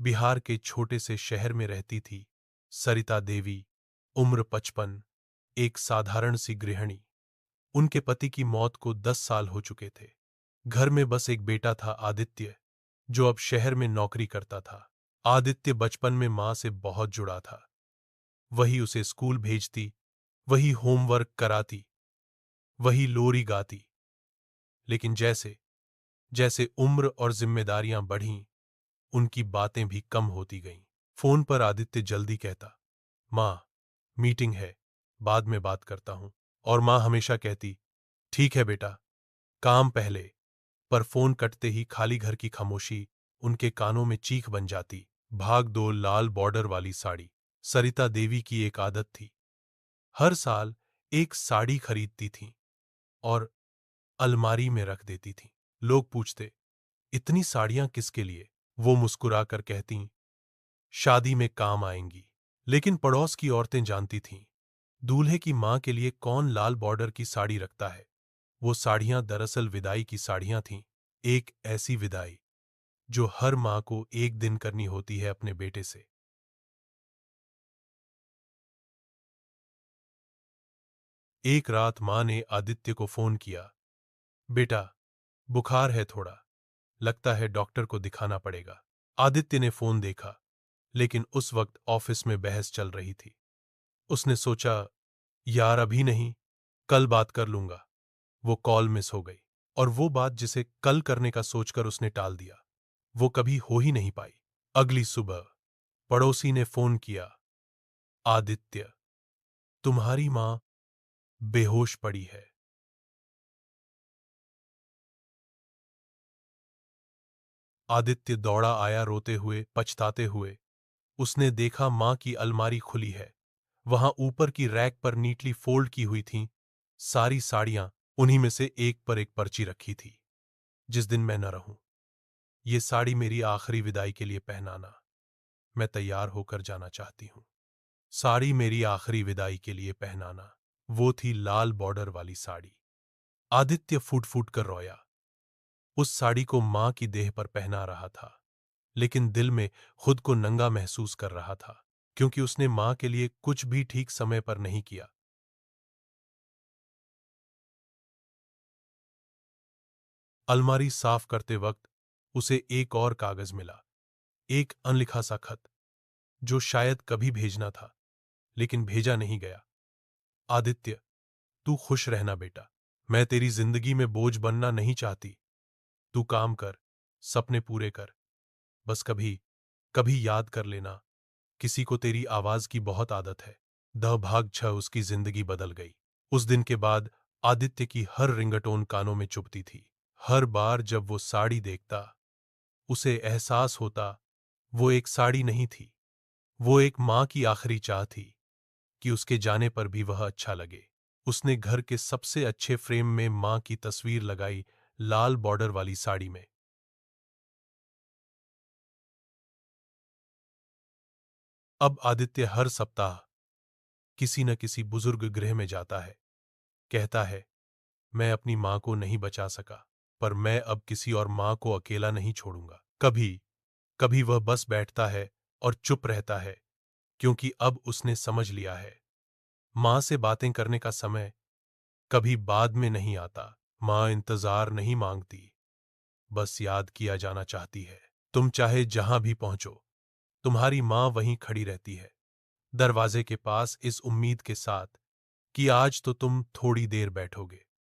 बिहार के छोटे से शहर में रहती थी सरिता देवी, उम्र 55, एक साधारण सी गृहिणी। उनके पति की मौत को 10 साल हो चुके थे। घर में बस एक बेटा था, आदित्य, जो अब शहर में नौकरी करता था। आदित्य बचपन में मां से बहुत जुड़ा था। वही उसे स्कूल भेजती, वही होमवर्क कराती, वही लोरी गाती। लेकिन जैसे जैसे उम्र और जिम्मेदारियां बढ़ीं, उनकी बातें भी कम होती गईं। फोन पर आदित्य जल्दी कहता, मां, मीटिंग है, बाद में बात करता हूं। और मां हमेशा कहती, ठीक है बेटा, काम पहले। पर फोन कटते ही खाली घर की खामोशी उनके कानों में चीख बन जाती। भाग दो लाल बॉर्डर वाली साड़ी। सरिता देवी की एक आदत थी, हर साल एक साड़ी खरीदती थी और अलमारी में रख देती थी। लोग पूछते, इतनी साड़ियां किसके लिए? वो मुस्कुराकर कहती, शादी में काम आएंगी। लेकिन पड़ोस की औरतें जानती थीं, दूल्हे की मां के लिए कौन लाल बॉर्डर की साड़ी रखता है। वो साड़ियां दरअसल विदाई की साड़ियां थीं, एक ऐसी विदाई जो हर मां को एक दिन करनी होती है अपने बेटे से। एक रात मां ने आदित्य को फोन किया, बेटा, बुखार है थोड़ा, लगता है डॉक्टर को दिखाना पड़ेगा। आदित्य ने फोन देखा, लेकिन उस वक्त ऑफिस में बहस चल रही थी। उसने सोचा, यार अभी नहीं, कल बात कर लूंगा। वो कॉल मिस हो गई, और वो बात जिसे कल करने का सोचकर उसने टाल दिया, वो कभी हो ही नहीं पाई। अगली सुबह पड़ोसी ने फोन किया, आदित्य, तुम्हारी मां बेहोश पड़ी है। आदित्य दौड़ा आया, रोते हुए, पछताते हुए। उसने देखा मां की अलमारी खुली है। वहां ऊपर की रैक पर नीटली फोल्ड की हुई थीं सारी साड़ियां, उन्हीं में से एक पर एक पर्ची रखी थी, जिस दिन मैं न रहूं, ये साड़ी मेरी आखिरी विदाई के लिए पहनाना। मैं तैयार होकर जाना चाहती हूं। साड़ी मेरी आखिरी विदाई के लिए पहनाना। वो थी लाल बॉर्डर वाली साड़ी। आदित्य फूट फूट कर रोया। उस साड़ी को मां की देह पर पहना रहा था, लेकिन दिल में खुद को नंगा महसूस कर रहा था, क्योंकि उसने मां के लिए कुछ भी ठीक समय पर नहीं किया। अलमारी साफ करते वक्त उसे एक और कागज मिला, एक अनलिखा सा खत, जो शायद कभी भेजना था, लेकिन भेजा नहीं गया। आदित्य, तू खुश रहना बेटा। मैं तेरी जिंदगी में बोझ बनना नहीं चाहती। तू काम कर, सपने पूरे कर। बस कभी कभी याद कर लेना, किसी को तेरी आवाज की बहुत आदत है। द भाग छ उसकी जिंदगी बदल गई। उस दिन के बाद आदित्य की हर रिंगटोन कानों में चुभती थी। हर बार जब वो साड़ी देखता, उसे एहसास होता, वो एक साड़ी नहीं थी, वो एक मां की आखिरी चाह थी कि उसके जाने पर भी वह अच्छा लगे। उसने घर के सबसे अच्छे फ्रेम में मां की तस्वीर लगाई, लाल बॉर्डर वाली साड़ी में। अब आदित्य हर सप्ताह किसी न किसी बुजुर्ग गृह में जाता है। कहता है, मैं अपनी मां को नहीं बचा सका, पर मैं अब किसी और मां को अकेला नहीं छोड़ूंगा। कभी कभी वह बस बैठता है और चुप रहता है, क्योंकि अब उसने समझ लिया है, मां से बातें करने का समय कभी बाद में नहीं आता। मां इंतजार नहीं मांगती, बस याद किया जाना चाहती है। तुम चाहे जहां भी पहुंचो, तुम्हारी मां वहीं खड़ी रहती है, दरवाजे के पास, इस उम्मीद के साथ कि आज तो तुम थोड़ी देर बैठोगे।